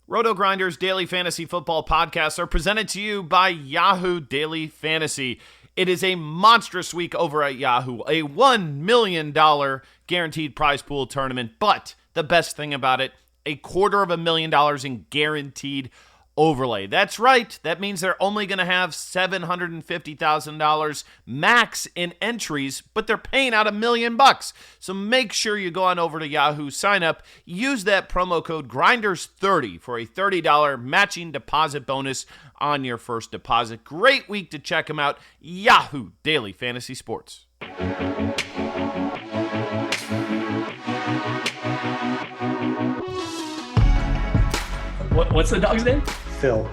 RotoGrinders Daily Fantasy Football Podcasts are presented to you by Yahoo Daily Fantasy. It is a monstrous week over at Yahoo, a $1 million guaranteed prize pool tournament, but the best thing about it, $250,000 in guaranteed overlay. That's right. That means they're only going to have $750,000 max in entries, but they're paying out $1 million. So make sure you go on over to Yahoo, sign up, use that promo code Grinders30 for a $30 matching deposit bonus on your first deposit. Great week to check them out. Yahoo Daily Fantasy Sports. What's the dog's name? Phil.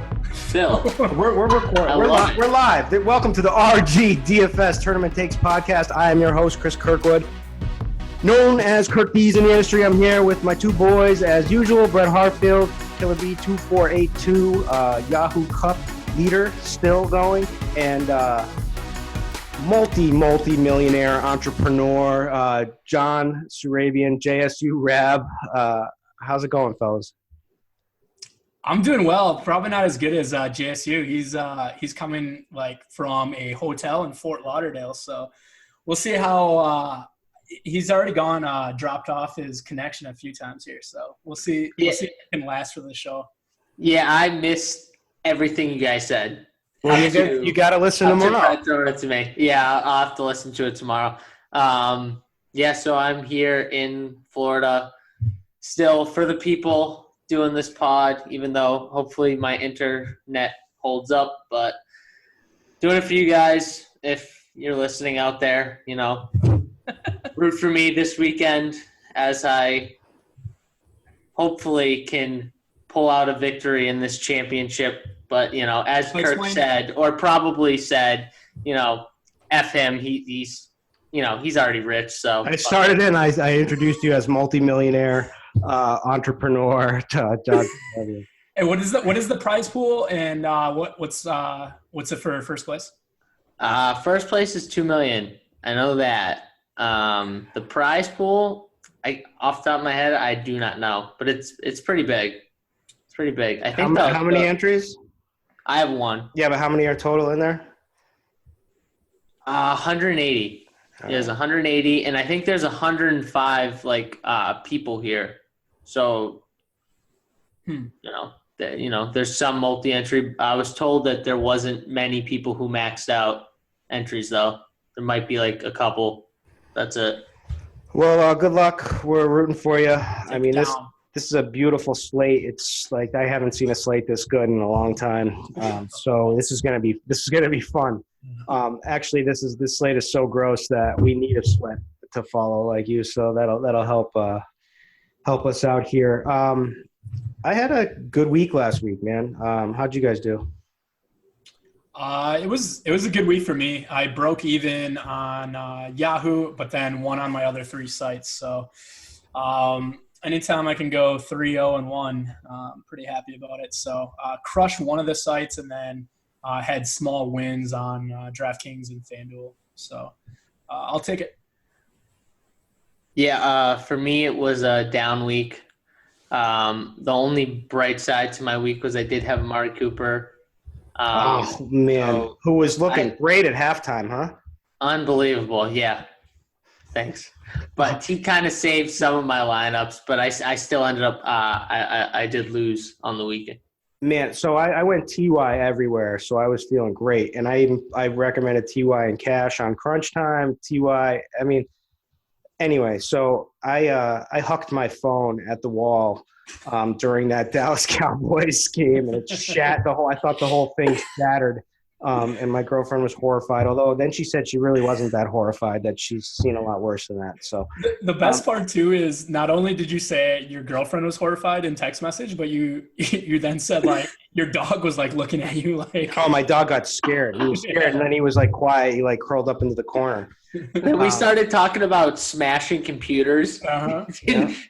We're recording. We're live. Welcome to the RG DFS Tournament Takes podcast. I am your host, Chris Kirkwood, known as Kirkdiese in the industry. I'm here with my two boys, as usual, Brett Hartfield, KillaB 2482, Yahoo Cup leader, still going, and multi-millionaire entrepreneur, John Surabian, JSURab. How's it going, fellas? I'm doing well. Probably not as good as JSU. He's coming from a hotel in Fort Lauderdale, so we'll see how he's already dropped off his connection a few times here. So we'll see. We'll see if it can last for the show. Yeah, I missed everything you guys said. Well, you got to listen tomorrow. Throw it to me. Yeah, I'll have to listen to it tomorrow. So I'm here in Florida still for the people doing this pod, even though hopefully my internet holds up, but doing it for you guys. If you're listening out there, root for me this weekend as I hopefully can pull out a victory in this championship. But, as Kirk said, or probably said, F him, he's already rich. So I started in, I introduced you as multimillionaire entrepreneur. Hey, what is the prize pool, and what's it for first place? First place is $2 million. I know that. The prize pool, off the top of my head, I do not know, but it's pretty big. It's pretty big. I think. How many entries? I have one. Yeah, but how many are total in there? 180. There's 180, and I think there's 105 people here. So, there's some multi-entry. I was told that there wasn't many people who maxed out entries, though. There might be a couple. That's it. Well, good luck. We're rooting for you. This is a beautiful slate. It's like I haven't seen a slate this good in a long time. So this is gonna be fun. Actually, this slate is so gross that we need a sweat to follow like you. So that'll help us out here. I had a good week last week, man. How'd you guys do? It was a good week for me. I broke even on Yahoo, but then won on my other three sites. So anytime I can go 3-0-1, I'm pretty happy about it. So crushed one of the sites and then had small wins on DraftKings and FanDuel. So I'll take it. Yeah, for me it was a down week. The only bright side to my week was I did have Amari Cooper. Who was looking great at halftime, huh? Unbelievable, yeah. Thanks. But he kind of saved some of my lineups, but I still ended up I did lose on the weekend. Man, so I went TY everywhere, so I was feeling great. And I recommended TY in cash on crunch time, TY. Anyway, so I hucked my phone at the wall during that Dallas Cowboys game, and it I thought the whole thing shattered. And my girlfriend was horrified, although then she said she really wasn't that horrified, that she's seen a lot worse than that. So the best part too is not only did you say your girlfriend was horrified in text message, but you then said your dog was looking at you like. Oh, my dog got scared. He was scared, and then he was quiet. He curled up into the corner. Then we started talking about smashing computers. Uh-huh.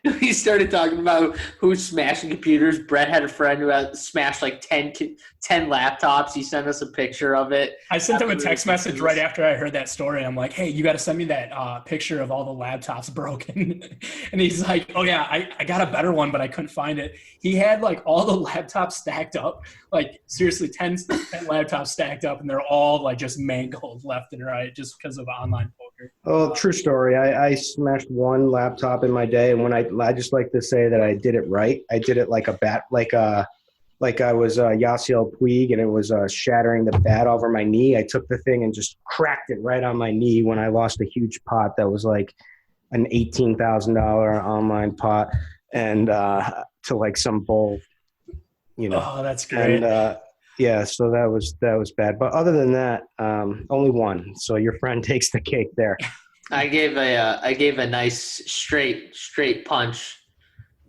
We started talking about who's smashing computers. Brett had a friend who had smashed like 10 laptops. He sent us a picture of it. I sent him a text message right after I heard that story. I'm like, hey, you got to send me that picture of all the laptops broken. And he's like, oh, yeah, I got a better one, but I couldn't find it. He had like all the laptops stacked up, like seriously 10 laptops stacked up, and they're all like just mangled left and right just because of online poker. Oh, true story. I smashed one laptop in my day, and when I just like to say that I did it right. I did it like a bat, like I was Yasiel Puig, and it was shattering the bat over my knee. I took the thing and just cracked it right on my knee when I lost a huge pot that was like an $18,000 online pot, and to like some bull, you know. Oh, that's great. And yeah, so that was bad. But other than that, only one. So your friend takes the cake there. I gave a nice straight punch.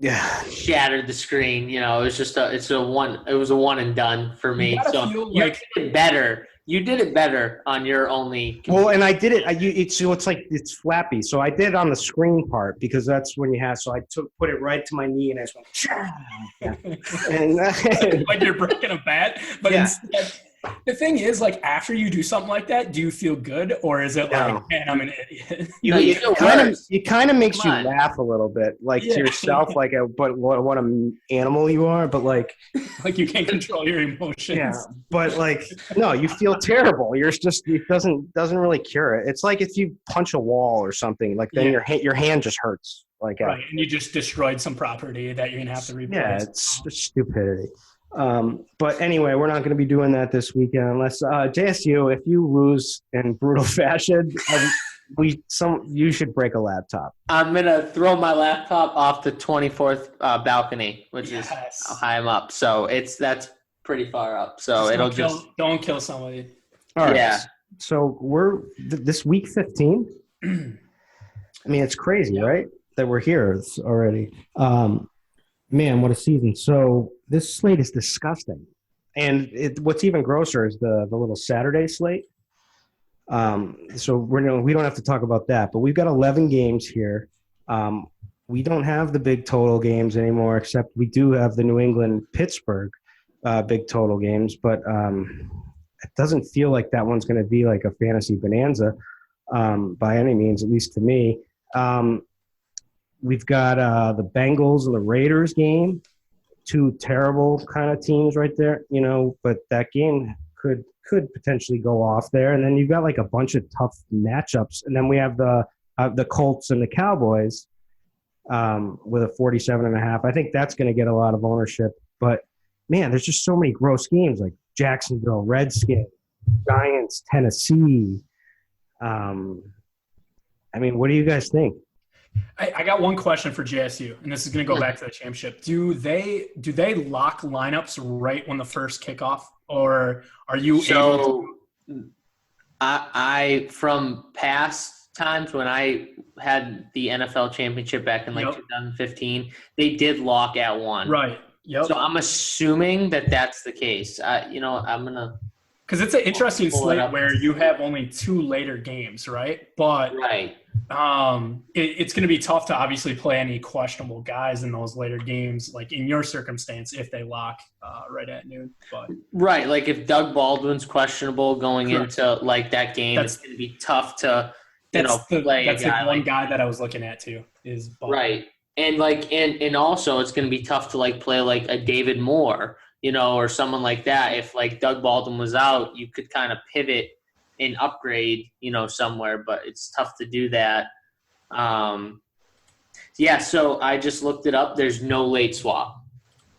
Yeah, shattered the screen. You know, it was a one and done for me. So you like did it better. You did it better on your only. Well, and I did it. It's like it's flappy. So I did it on the screen part because that's when you have. So I put it right to my knee and I just went. And like you're breaking a bat, but yeah. Instead, the thing is, like after you do something like that, do you feel good, or is it like, man, I'm an idiot? It kind of makes you laugh a little bit, like to yourself, like but what an animal you are, but like you can't control your emotions. Yeah, but like no, you feel terrible. You're just it doesn't really cure it. It's like if you punch a wall or something, like then your hand just hurts. Like right, and you just destroyed some property that you're gonna have to replace. Yeah, it's stupidity. But anyway, we're not going to be doing that this weekend unless JSU, if you lose in brutal fashion, you should break a laptop. I'm gonna throw my laptop off the 24th balcony, which is how high I'm up. So that's pretty far up. So don't kill somebody. All right. Yeah. So we're this week 15. I mean, it's crazy, right? That we're here already. Man, what a season. So this slate is disgusting. And what's even grosser is the little Saturday slate. So we don't have to talk about that, but we've got 11 games here. We don't have the big total games anymore, except we do have the New England-Pittsburgh big total games, but it doesn't feel like that one's going to be like a fantasy bonanza by any means, at least to me. We've got the Bengals and the Raiders game, two terrible kind of teams right there, you know, but that game could potentially go off there. And then you've got like a bunch of tough matchups. And then we have the Colts and the Cowboys with a 47.5. I think that's going to get a lot of ownership. But, man, there's just so many gross games like Jacksonville, Redskins, Giants, Tennessee. I mean, what do you guys think? I got one question for JSU, and this is going to go back to the championship. Do they lock lineups right when the first kickoff, or are you able to? I from past times when I had the NFL championship back in 2015, they did lock at 1. Right. Yep. So I'm assuming that that's the case. I'm gonna. Because it's an interesting slate where you have only 2 later games, right? But right. It's going to be tough to obviously play any questionable guys in those later games, like in your circumstance, if they lock right at noon. But right, like if Doug Baldwin's questionable going into like that game, it's going to be tough to play. That's the one guy that I was looking at too. Is Baldwin. Right, and and also it's going to be tough to play like a David Moore, or someone like that. If like Doug Baldwin was out, you could kind of pivot and upgrade, somewhere, but it's tough to do that. So I just looked it up. There's no late swap.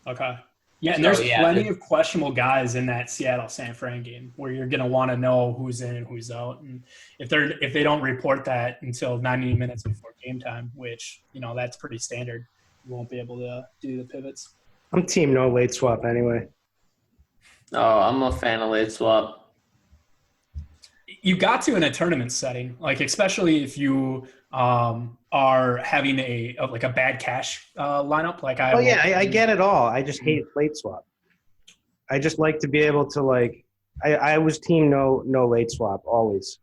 Okay. Yeah, and there's plenty of questionable guys in that Seattle-San Fran game where you're going to want to know who's in and who's out. And if they don't report that until 90 minutes before game time, which, that's pretty standard, you won't be able to do the pivots. I'm team no late swap anyway. Oh, I'm a fan of late swap. You got to in a tournament setting, like especially if you are having a bad cash lineup. I get it all. I just hate late swap. I just like to be able to I was team no late swap always.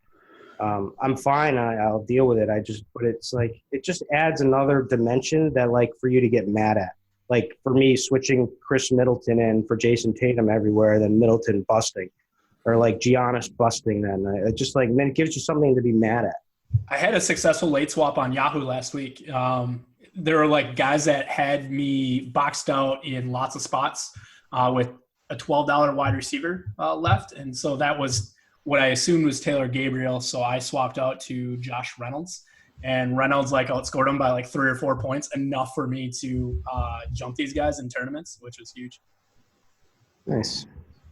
I'm fine. I'll deal with it. But it's like, it just adds another dimension that, like, for you to get mad at. Like, for me, switching Chris Middleton in for Jason Tatum everywhere, then Middleton busting, or like Giannis busting. Then it just, like, then it gives you something to be mad at. I had a successful late swap on Yahoo last week. There were like guys that had me boxed out in lots of spots with a $12 wide receiver left, and so that was what I assumed was Taylor Gabriel. So I swapped out to Josh Reynolds, and Reynolds like outscored him by like 3 or 4 points, enough for me to jump these guys in tournaments, which was huge. Nice.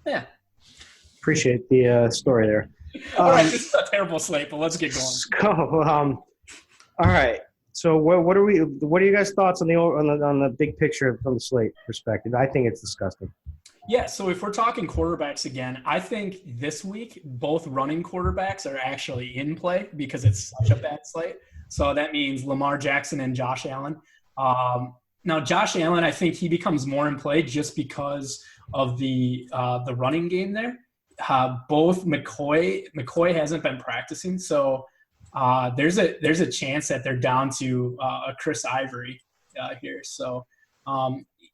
Yeah. Appreciate the story there. All right, this is a terrible slate, but let's get going. All right. So what are you guys' thoughts on the big picture from the slate perspective? I think it's disgusting. Yeah, so if we're talking quarterbacks again, I think this week both running quarterbacks are actually in play because it's such a bad slate. So that means Lamar Jackson and Josh Allen. Now, Josh Allen, I think he becomes more in play just because of the running game there. Both McCoy hasn't been practicing, so there's a chance that they're down to a Chris Ivory here. So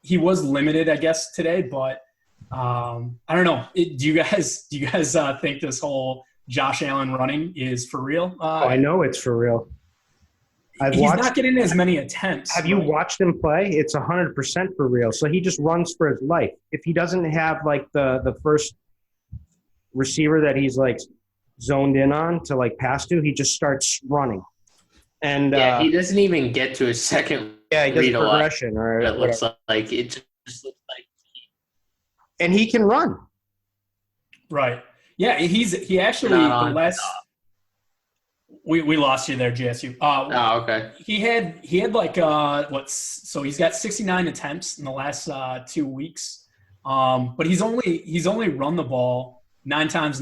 he was limited, I guess, today, but I don't know. Do you guys think this whole Josh Allen running is for real? I know it's for real. He's not getting as many attempts. Have you watched him play? It's 100% for real. So he just runs for his life. If he doesn't have like the first receiver that he's like zoned in on to like pass to, he just starts running. And he doesn't even get to his second. Yeah, he does progression, or it looks like it just looks like. And he can run. Right. Yeah, he actually the last. We lost you there, JSU. Okay. He had like so he's got 69 attempts in the last 2 weeks, but he's only run the ball 9 times,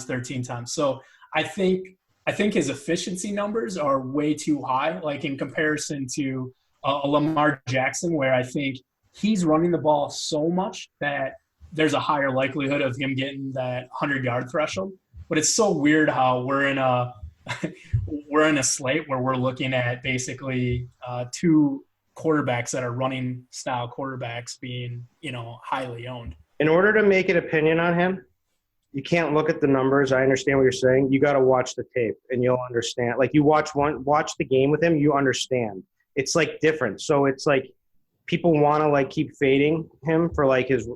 13 times. So I think his efficiency numbers are way too high, like in comparison to a Lamar Jackson, where I think he's running the ball so much that there's a higher likelihood of him getting that 100-yard threshold. But it's so weird how we're in a slate where we're looking at basically 2 quarterbacks that are running style quarterbacks being, highly owned. In order to make an opinion on him, you can't look at the numbers. I understand what you're saying. You got to watch the tape and you'll understand. Like, you watch the game with him, you understand. It's like different. So it's like people want to like keep fading him for like he's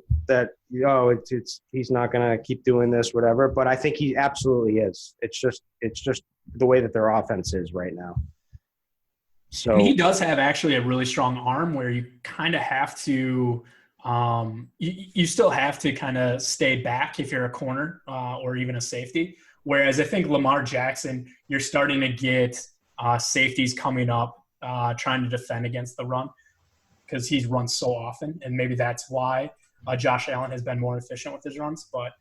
not going to keep doing this, whatever. But I think he absolutely is. It's just the way that their offense is right now. So and he does have actually a really strong arm where you kind of have to you still have to kind of stay back if you're a corner or even a safety. Whereas I think Lamar Jackson, you're starting to get safeties coming up trying to defend against the run because he's run so often, and maybe that's why Josh Allen has been more efficient with his runs. But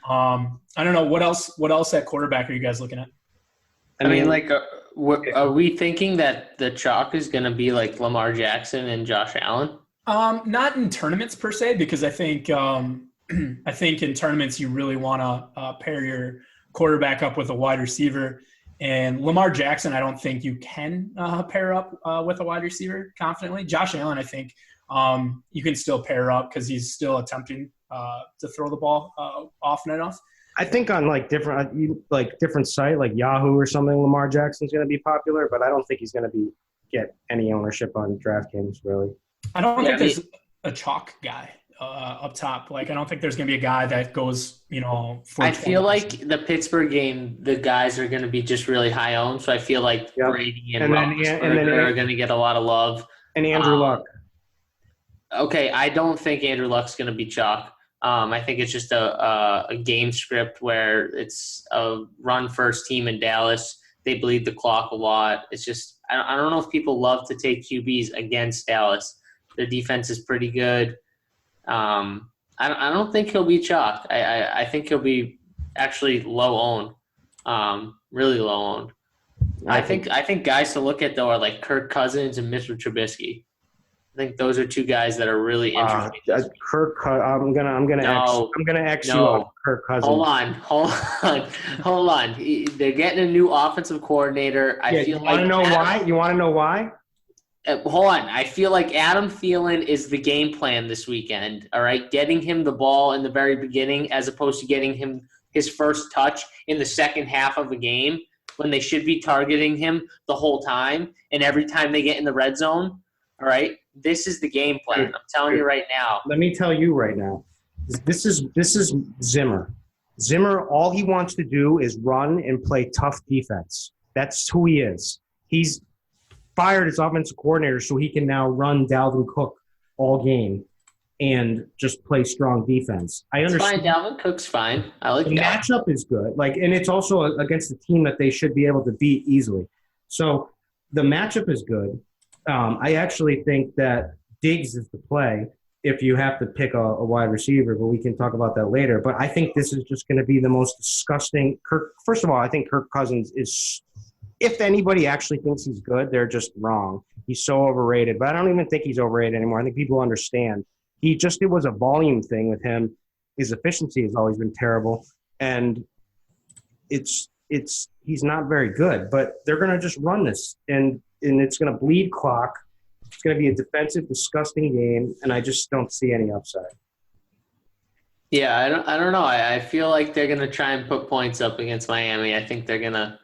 I don't know what else at quarterback are you guys looking at? I mean, like, are we thinking that the chalk is going to be like Lamar Jackson and Josh Allen? Not in tournaments per se, because I think in tournaments you really want to pair your quarterback up with a wide receiver. And Lamar Jackson, I don't think you can pair up with a wide receiver confidently. Josh Allen, I think you can still pair up because he's still attempting to throw the ball often enough. I think on different site like Yahoo or something, Lamar Jackson's going to be popular, but I don't think he's going to get any ownership on DraftKings really. I don't think there's a chalk guy up top. Like, I don't think there's going to be a guy that goes, for I feel like the Pittsburgh game, the guys are going to be just really high owned. So I feel like Brady and Roethlisberger are going to get a lot of love. And Andrew Luck. Okay, I don't think Andrew Luck's going to be chalk. I think it's just a game script where it's a run-first team in Dallas. They bleed the clock a lot. It's just I don't know if people love to take QBs against Dallas. The defense is pretty good. I don't think he'll be chalk. I think he'll be actually low owned, really low owned. I think guys to look at though are like Kirk Cousins and Mr. Trubisky. I think those are two guys that are really interesting. I'm gonna X you on Kirk Cousins. Hold on. They're getting a new offensive coordinator. You want to know why? You want to know why? Hold on. I feel like Adam Thielen is the game plan this weekend. All right, getting him the ball in the very beginning, as opposed to getting him his first touch in the second half of a game, when they should be targeting him the whole time and every time they get in the red zone. All right, this is the game plan. I'm telling you right now. Let me tell you right now. This is Zimmer. Zimmer, all he wants to do is run and play tough defense. That's who he is. He's fired his offensive coordinator so he can now run Dalvin Cook all game and just play strong defense. I understand. It's fine. Dalvin Cook's fine. I like the matchup is good. And it's also against a team that they should be able to beat easily. So the matchup is good. I actually think that Diggs is the play if you have to pick a wide receiver, but we can talk about that later. But I think this is just going to be the most disgusting. First of all, I think Kirk Cousins is, if anybody actually thinks he's good, they're just wrong. He's so overrated. But I don't even think he's overrated anymore. I think people understand. It was a volume thing with him. His efficiency has always been terrible. And he's not very good. But they're going to just run this. And it's going to bleed clock. It's going to be a defensive, disgusting game, and I just don't see any upside. Yeah, I don't know. I feel like they're going to try and put points up against Miami. I think they're going to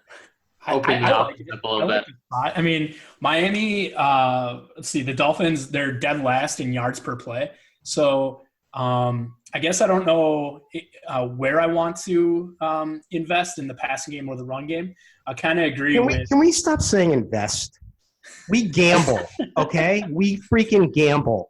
open the offense up a little bit. I mean, Miami, let's see, the Dolphins, they're dead last in yards per play. So I guess I don't know where I want to invest in the passing game or the run game. I kind of agree Can we stop saying invest? We gamble, okay? We freaking gamble.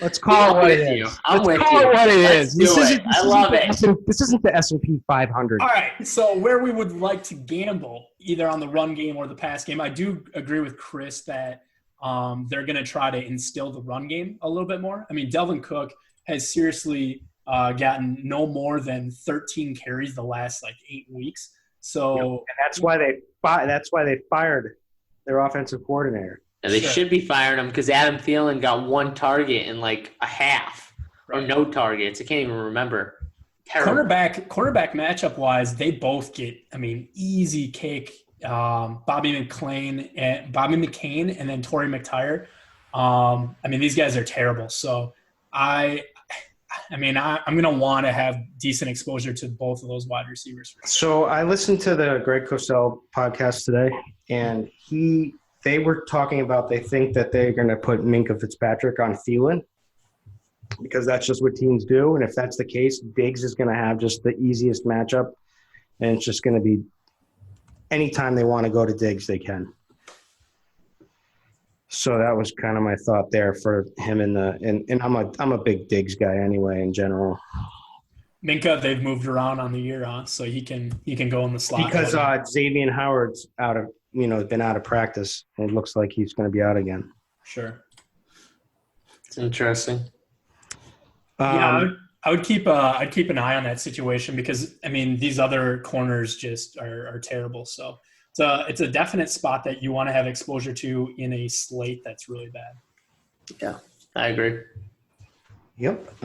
Let's call it what it is. I'm with you. Let's call it what it is. I love it. This isn't the S&P 500. All right, so where we would like to gamble, either on the run game or the pass game, I do agree with Chris that they're going to try to instill the run game a little bit more. I mean, Dalvin Cook has seriously gotten no more than 13 carries the last 8 weeks. So and that's why they fired their offensive coordinator. And they should be firing him because Adam Thielen got one target in a half or no targets. I can't even remember. Quarterback matchup wise, they both get easy cake. Bobby McCain and then Torrey McTyer. These guys are terrible. So I'm going to want to have decent exposure to both of those wide receivers. So I listened to the Greg Cosell podcast today, and they were talking about they think that they're going to put Minkah Fitzpatrick on Thielen because that's just what teams do. And if that's the case, Diggs is going to have just the easiest matchup, and it's just going to be anytime they want to go to Diggs, they can. So that was kind of my thought there for him and I'm a big Diggs guy anyway in general. Minkah, they've moved around on the year, so he can go in the slot because Xavier Howard's been out of practice. It looks like he's going to be out again. Sure, it's interesting. I would keep an eye on that situation because these other corners just are terrible. So it's a definite spot that you want to have exposure to in a slate that's really bad. Yeah, I agree. Yep,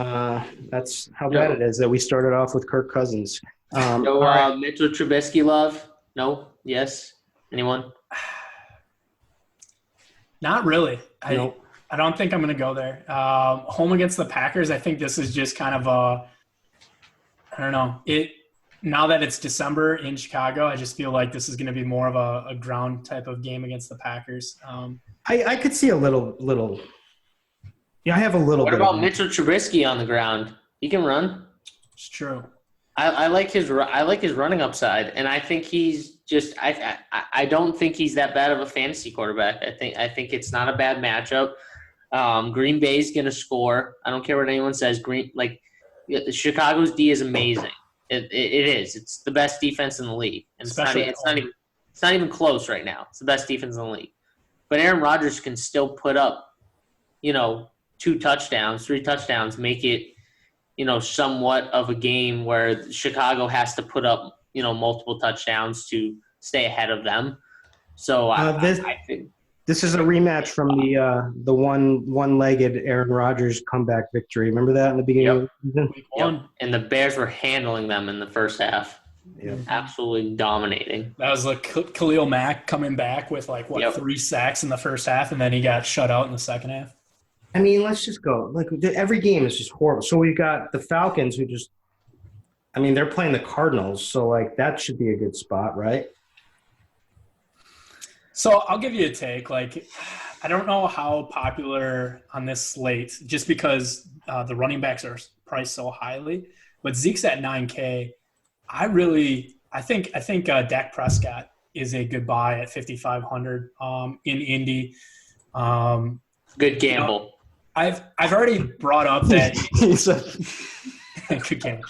that's how bad it is that we started off with Kirk Cousins. Mitchell Trubisky love? No? Yes? Anyone? Not really. I don't think I'm going to go there. Home against the Packers, I think this is just kind of I don't know. Now that it's December in Chicago, I just feel like this is going to be more of a ground type of game against the Packers. I could see a little. Yeah, I have a little. What about Mitchell Trubisky on the ground? He can run. It's true. I like his running upside, and I think he's just. I don't think he's that bad of a fantasy quarterback. I think it's not a bad matchup. Green Bay's going to score. I don't care what anyone says. Chicago's D is amazing. It is. It's the best defense in the league, and it's not even close right now. It's the best defense in the league. But Aaron Rodgers can still put up, 2 touchdowns, 3 touchdowns, make it, somewhat of a game where Chicago has to put up, multiple touchdowns to stay ahead of them. So I think This is a rematch from the one-legged Aaron Rodgers comeback victory. Remember that in the beginning of the season? Yep. And the Bears were handling them in the first half. Yep. Absolutely dominating. That was like Khalil Mack coming back with 3 sacks in the first half, and then he got shut out in the second half. I mean, let's just go. Like every game is just horrible. So we got the Falcons who just – I mean, they're playing the Cardinals, so that should be a good spot, right? So I'll give you a take. I don't know how popular on this slate, just because the running backs are priced so highly, but Zeke's at $9K. I think Dak Prescott is a good buy at 5,500 in Indy. Good gamble. I've already brought up that He's a good gamble.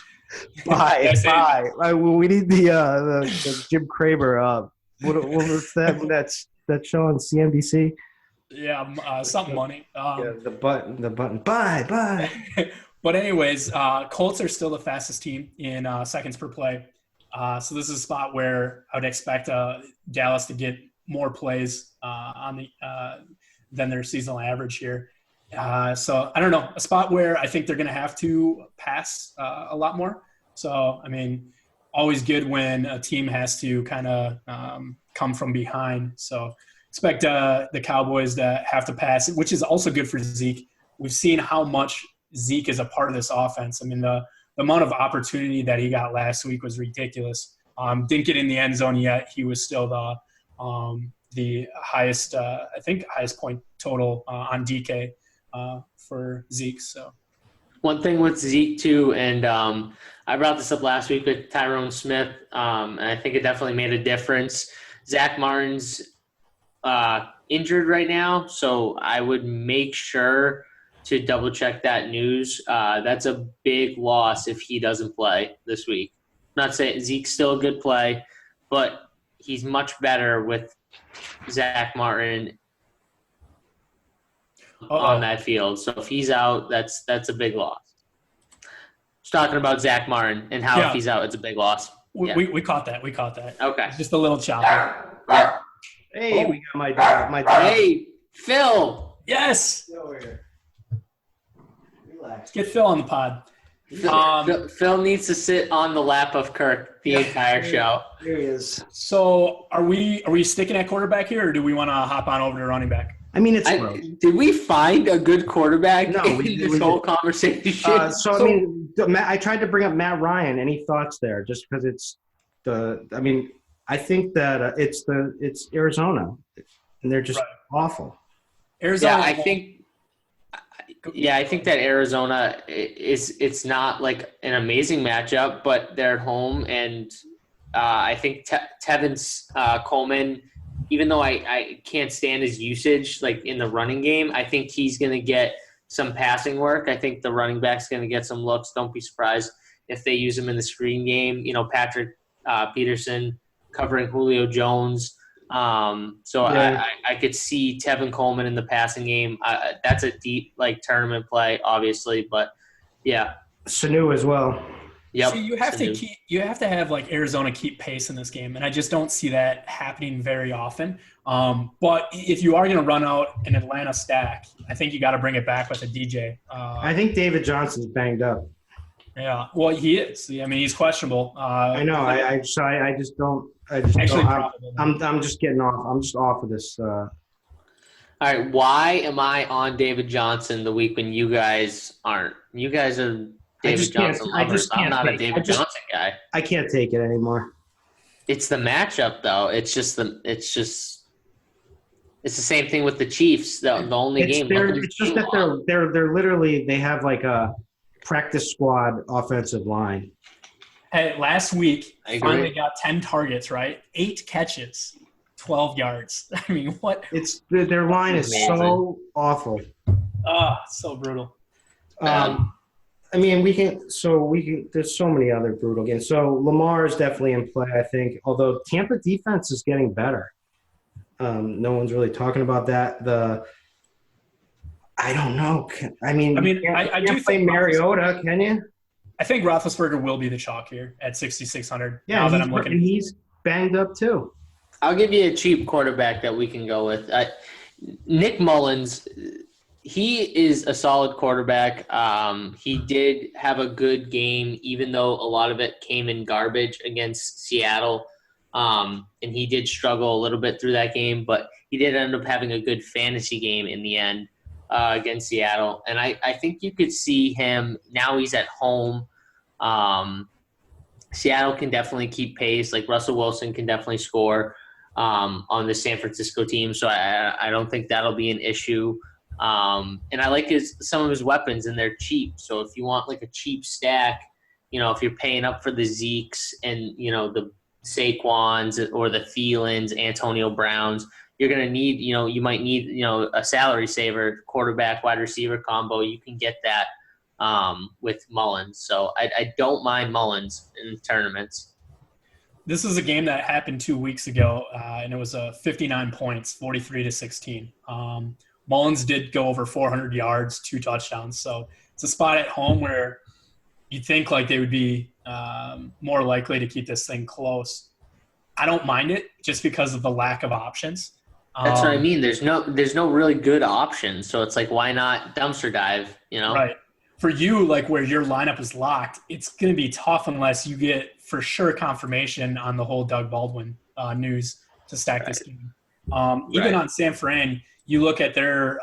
buy. We need the Jim Cramer. What was that? That show on CNBC? Yeah, something money. The button. Buy. But anyways, Colts are still the fastest team in seconds per play. So this is a spot where I would expect Dallas to get more plays than their seasonal average here. So I don't know, a spot where I think they're going to have to pass a lot more. So, I mean, always good when a team has to kind of come from behind. So expect the Cowboys to have to pass, which is also good for Zeke. We've seen how much Zeke is a part of this offense. I mean, the amount of opportunity that he got last week was ridiculous. Didn't get in the end zone yet. He was still the highest, highest point total on DK for Zeke. So one thing with Zeke too, and I brought this up last week with Tyrone Smith, and I think it definitely made a difference. Zach Martin's injured right now, so I would make sure to double check that news. That's a big loss if he doesn't play this week. I'm not saying Zeke's still a good play, but he's much better with Zach Martin on that field. So if he's out, that's a big loss. Just talking about Zach Martin and how if he's out, it's a big loss. We caught that. Okay. It's just a little choppy. Yeah. Hey, we got my dog. Hey, Phil. Yes. Get over here. Relax. Let's get Phil on the pod. Phil needs to sit on the lap of Kirk the entire show. Here he is. So are we sticking at quarterback here, or do we want to hop on over to running back? I mean, it's did we find a good quarterback in this whole conversation? I tried to bring up Matt Ryan. Any thoughts there? Just because it's I think that it's Arizona, and they're just awful. Arizona. I think that Arizona it's not like an amazing matchup, but they're at home, and I think Tevin Coleman, even though I can't stand his usage like in the running game, I think he's going to get some passing work. I think the running back's going to get some looks. Don't be surprised if they use him in the screen game. Patrick Peterson covering Julio Jones. I could see Tevin Coleman in the passing game. That's a deep tournament play, obviously, but yeah. Sanu as well. Yep. So you have to have Arizona keep pace in this game, and I just don't see that happening very often. But if you are going to run out an Atlanta stack, I think you got to bring it back with a DJ. I think David Johnson's banged up. Yeah, well, he is. I mean, he's questionable. I know. I just don't. I'm just getting off. I'm just off of this. All right. Why am I on David Johnson the week when you guys aren't? You guys are David Johnson lovers. I'm not a David Johnson guy. I can't take it anymore. It's the matchup, though. It's the same thing with the Chiefs. The only game. It's just that they're literally they have a practice squad offensive line. Hey, last week, finally got 10 targets, right? 8 catches, 12 yards. I mean, what? Their line is so awful. So brutal. I mean, there's so many other brutal games. So Lamar is definitely in play, I think, although Tampa defense is getting better. No one's really talking about that. I don't know. I do think Mariota, can you? I think Roethlisberger will be the chalk here at 6,600. Yeah, now that I'm looking. He's banged up too. I'll give you a cheap quarterback that we can go with. Nick Mullins, he is a solid quarterback. He did have a good game, even though a lot of it came in garbage against Seattle. And he did struggle a little bit through that game, but he did end up having a good fantasy game in the end against Seattle. And I think you could see him, now he's at home. Seattle can definitely keep pace. Like Russell Wilson can definitely score on the San Francisco team. So I don't think that'll be an issue. And I like some of his weapons, and they're cheap. So if you want like a cheap stack, if you're paying up for the Zekes and, the Saquons or the Thielens, Antonio Browns, you're going to need, you might need, a salary saver, quarterback, wide receiver combo. You can get that with Mullins. So I don't mind Mullins in tournaments. This is a game that happened 2 weeks ago, and it was 59 points, 43-16. Mullins did go over 400 yards, 2 touchdowns. So it's a spot at home where you'd think like they would be more likely to keep this thing close. I don't mind it just because of the lack of options. That's what I mean. There's no really good options. So it's like, why not dumpster dive, Right. For you, like where your lineup is locked, it's going to be tough unless you get for sure confirmation on the whole Doug Baldwin news to stack this game. Even on San Fran, you look at their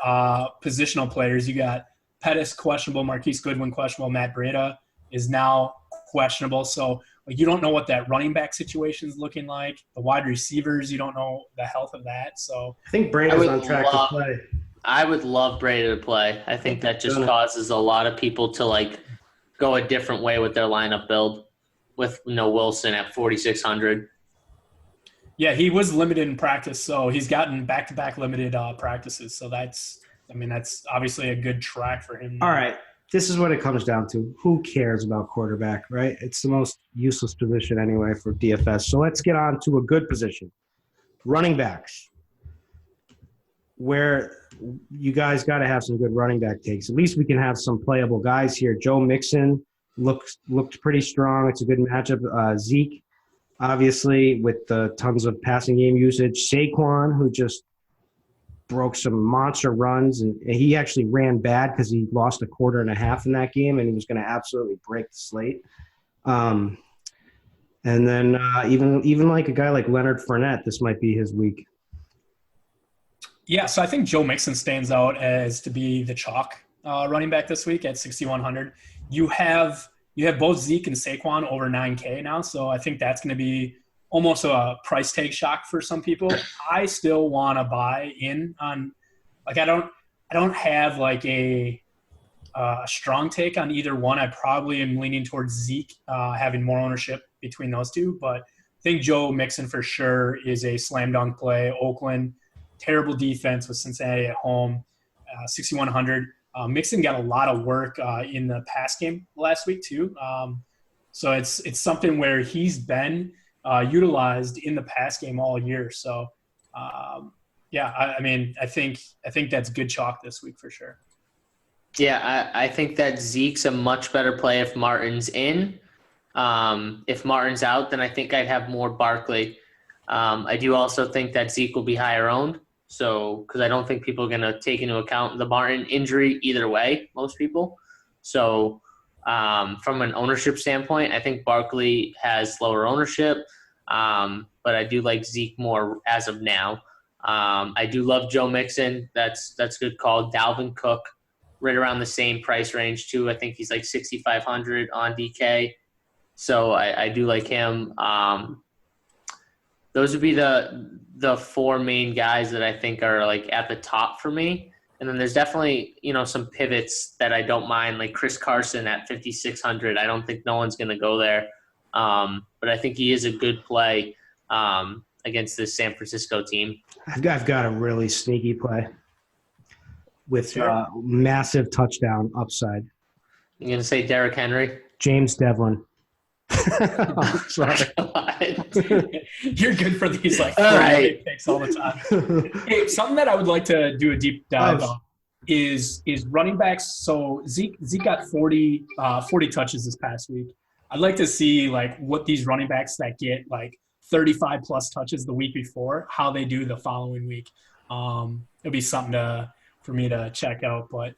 positional players. You got Pettis questionable, Marquise Goodwin questionable, Matt Breida is now questionable. So like you don't know what that running back situation is looking like. The wide receivers, you don't know the health of that. So I think Breida's on track to play. I would love Breida to play. I think that just causes a lot of people to like go a different way with their lineup build with Wilson at 4,600. Yeah, he was limited in practice, so he's gotten back-to-back limited practices. So that's obviously a good track for him. All right, this is what it comes down to. Who cares about quarterback, right? It's the most useless position anyway for DFS. So let's get on to a good position. Running backs, where you guys got to have some good running back takes. At least we can have some playable guys here. Joe Mixon looked pretty strong. It's a good matchup. Zeke, obviously, with the tons of passing game usage. Saquon, who just broke some monster runs, and he actually ran bad because he lost a quarter and a half in that game, and he was going to absolutely break the slate. And then even like a guy like Leonard Fournette, this might be his week. Yeah, so I think Joe Mixon stands out as to be the chalk running back this week at 6,100. You have both Zeke and Saquon over 9K now, so I think that's going to be almost a price tag shock for some people. I still want to buy in on, like, I don't have like a strong take on either one. I probably am leaning towards Zeke having more ownership between those two, but I think Joe Mixon for sure is a slam dunk play. Oakland, terrible defense with Cincinnati at home, 6,100. Mixon got a lot of work in the pass game last week too. So it's something where he's been utilized in the pass game all year. So I think that's good chalk this week for sure. Yeah, I think that Zeke's a much better play if Martin's in. If Martin's out, then I think I'd have more Barkley. I do also think that Zeke will be higher owned. So, because I don't think people are going to take into account the Martin injury either way, most people. So, from an ownership standpoint, I think Barkley has lower ownership, but I do like Zeke more as of now. I do love Joe Mixon. That's a good call. Dalvin Cook, right around the same price range too. I think he's like 6,500 on DK. So I do like him. Those would be the four main guys that I think are like at the top for me. And then there's definitely, some pivots that I don't mind, like Chris Carson at 5,600. I don't think no one's going to go there. But I think he is a good play against this San Francisco team. I've got a really sneaky play with massive touchdown upside. You're going to say Derrick Henry? James Devlin. Sorry. You're good for these like picks all the time. Hey, something that I would like to do a deep dive on is running backs. So Zeke got 40 touches this past week. I'd like to see like what these running backs that get like 35 plus touches the week before, how they do the following week. it'll be something for me to check out. But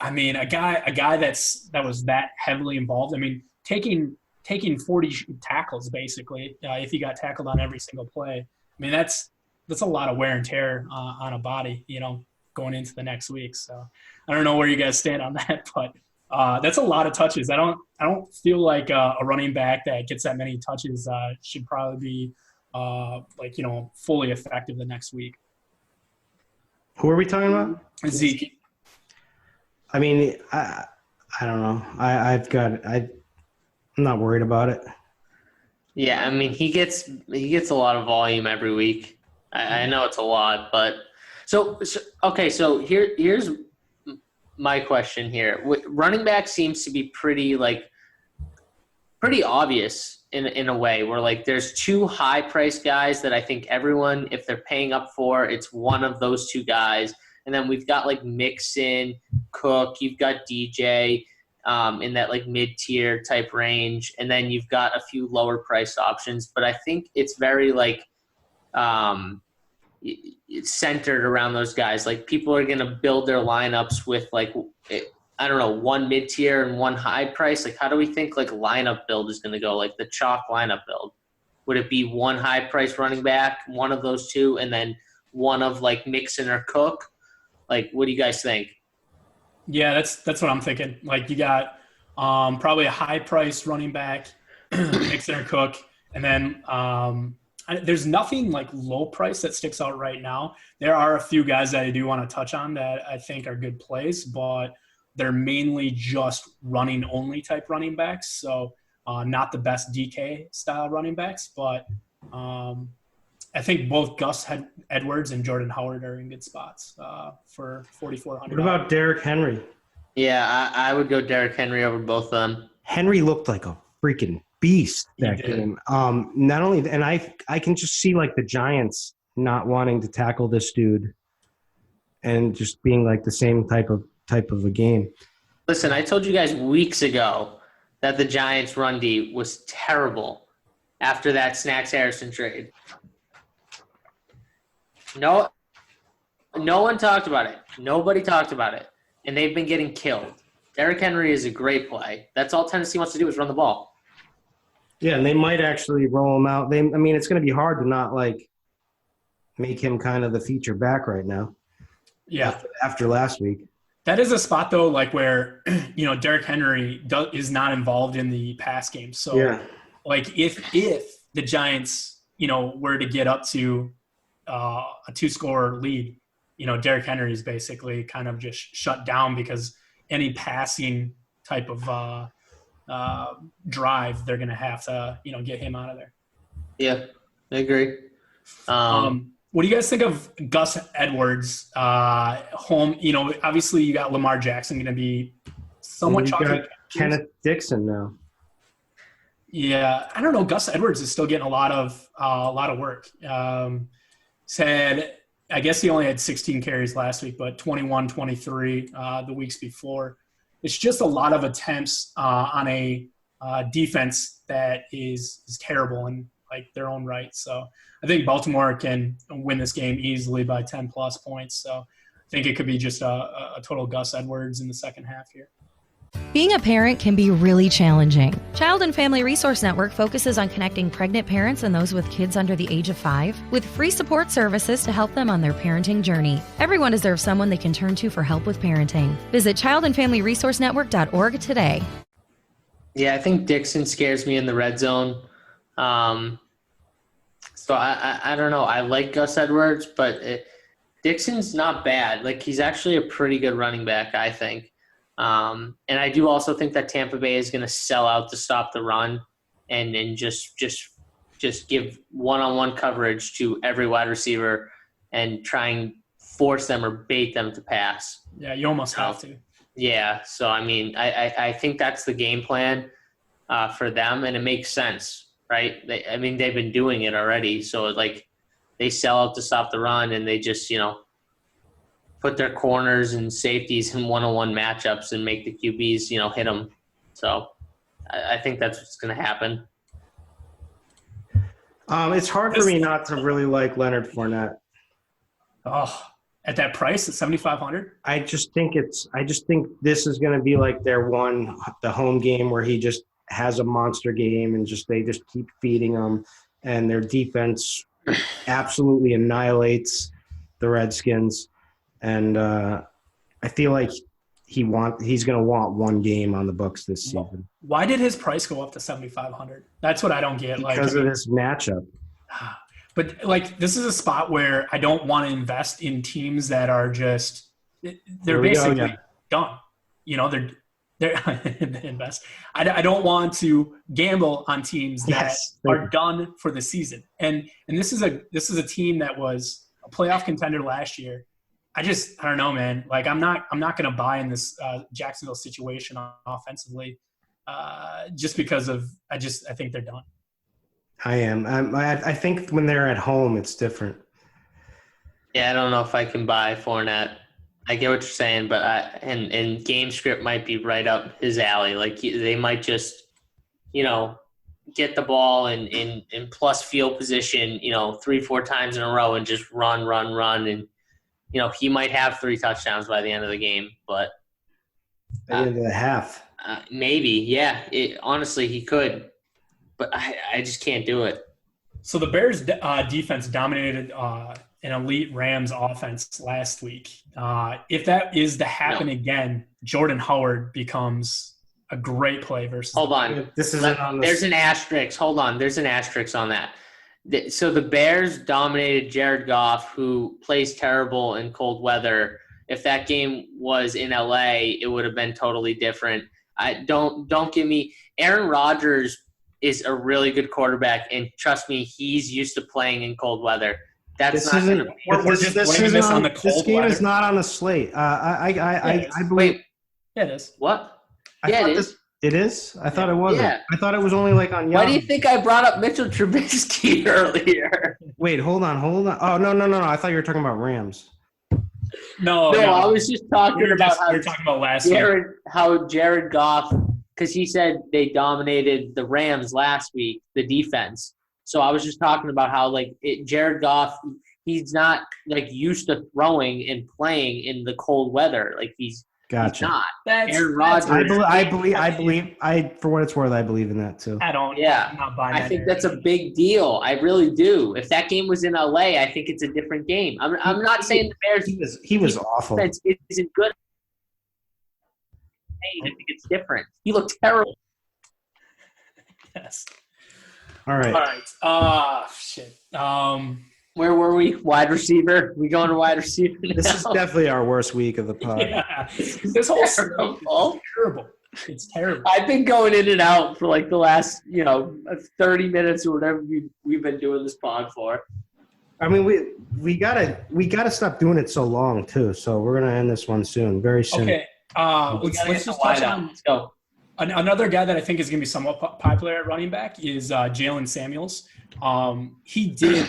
I mean, a guy that was that heavily involved. I mean, taking 40 tackles basically, if he got tackled on every single play. I mean, that's a lot of wear and tear on a body, going into the next week. So I don't know where you guys stand on that, but that's a lot of touches. I don't feel like a running back that gets that many touches should probably be fully effective the next week. Who are we talking about? Zeke. I mean, I don't know. I'm not worried about it. Yeah, I mean, he gets a lot of volume every week. I know it's a lot, but so here's my question here. Running back seems to be pretty obvious in a way where like there's two high priced guys that I think everyone, if they're paying up for, it's one of those two guys. And then we've got like Mixon, Cook, you've got DJ in that like mid-tier type range. And then you've got a few lower priced options, but I think it's very like it's centered around those guys. Like people are going to build their lineups with like, I don't know, one mid-tier and one high price. Like how do we think like lineup build is going to go, like the chalk lineup build? Would it be one high price running back, one of those two, and then one of like Mixon or Cook? Like, what do you guys think? Yeah, that's what I'm thinking. Like you got probably a high price running back, Mixon or Cook, and then there's nothing like low price that sticks out right now. There are a few guys that I do want to touch on that I think are good plays, but they're mainly just running only type running backs. So not the best DK style running backs, but I think both Gus Edwards and Jordan Howard are in good spots for $4,400. What about Derrick Henry? Yeah, I would go Derrick Henry over both of them. Henry looked like a freaking beast that game. Not only, and I can just see like the Giants not wanting to tackle this dude and just being like the same type of a game. Listen, I told you guys weeks ago that the Giants' run D was terrible after that Snacks Harrison trade. No one talked about it. Nobody talked about it. And they've been getting killed. Derrick Henry is a great play. That's all Tennessee wants to do is run the ball. Yeah, and they might actually roll him out. It's going to be hard to not like make him kind of the feature back right now. Yeah. After last week. That is a spot though, like where Derrick Henry is not involved in the pass game. So, yeah. Like if the Giants were to get up to a 2-score lead, Derrick Henry is basically kind of just shut down because any passing type of drive, they're going to have to, get him out of there. Yeah, I agree. What do you guys think of Gus Edwards home? Obviously you got Lamar Jackson going to be somewhat chalky. Kenneth Dixon now. Yeah, I don't know. Gus Edwards is still getting a lot of work. Said, I guess he only had 16 carries last week, but 21, 23 the weeks before. It's just a lot of attempts on a defense that is terrible in like their own right. So I think Baltimore can win this game easily by 10+ points. So I think it could be just a total Gus Edwards in the second half here. Being a parent can be really challenging. Child and Family Resource Network focuses on connecting pregnant parents and those with kids under the age of 5 with free support services to help them on their parenting journey. Everyone deserves someone they can turn to for help with parenting. Visit childandfamilyresourcenetwork.org today. Yeah, I think Dixon scares me in the red zone. So I don't know. I like Gus Edwards, but Dixon's not bad. Like he's actually a pretty good running back, I think. And I do also think that Tampa Bay is going to sell out to stop the run and just give one-on-one coverage to every wide receiver and try and force them or bait them to pass. Yeah, you almost have to. Yeah, so I mean, I think that's the game plan for them, and it makes sense, right? They've been doing it already, so like they sell out to stop the run, and they just put their corners and safeties in one-on-one matchups and make the QBs, hit them. So I think that's what's going to happen. It's hard for me not to really like Leonard Fournette. Oh, at that price at 7,500. I just think this is going to be like the home game where he just has a monster game and they just keep feeding him, and their defense absolutely annihilates the Redskins. And I feel like he's going to want one game on the books this season. Why did his price go up to 7,500? That's what I don't get. Because of this matchup. But this is a spot where I don't want to invest in teams that are just they're basically done. They're invest. I don't want to gamble on teams that are done for the season. And this is a team that was a playoff contender last year. I don't know, man. I'm not going to buy in this Jacksonville situation offensively, just because of I think they're done. I am. I think when they're at home, it's different. Yeah, I don't know if I can buy Fournette. I get what you're saying, but and game script might be right up his alley. They might just, get the ball in plus field position, 3-4 times in a row and just run, and he might have 3 touchdowns by the end of the game, but at the end of the half, maybe, yeah. Honestly, he could. But I just can't do it. So the Bears' defense dominated an elite Rams offense last week. If that is to happen again, Jordan Howard becomes a great play versus. Hold on. There's an asterisk. Hold on. There's an asterisk on that. So the Bears dominated Jared Goff, who plays terrible in cold weather. If that game was in LA, it would have been totally different. Don't give me Aaron Rodgers is a really good quarterback, and trust me, he's used to playing in cold weather. That's not going to. We're just blaming this on the cold weather. This game is not on the slate. I believe. Wait. Yeah, it is. What? Yeah, it is. It is? I thought it wasn't. Yeah. I thought it was only on Yahoo. Why do you think I brought up Mitchell Trubisky earlier? Wait, hold on. Oh, no. I thought you were talking about Rams. No. I was just talking about how you're talking about last year. How Jared Goff, because he said they dominated the Rams last week, the defense. So I was just talking about how Jared Goff, he's not used to throwing and playing in the cold weather. He's not. Aaron Rodgers. I believe. For what it's worth, I believe in that too. I don't. Yeah, I'm not buying that. I think that's a big deal. I really do. If that game was in LA, I think it's a different game. I'm not saying the Bears. He was awful. Isn't good. I think it's different. He looked terrible. Yes. All right. Shit. Where were we? Wide receiver? We going to wide receiver now? This is definitely our worst week of the pod. Yeah. This whole terrible. It's terrible. I've been going in and out for the last 30 minutes or whatever we've been doing this pod for. I mean, we gotta stop doing it so long too. So we're gonna end this one soon, very soon. Okay. Let's just touch on. Let's go. Another guy that I think is going to be somewhat popular at running back is Jalen Samuels. He did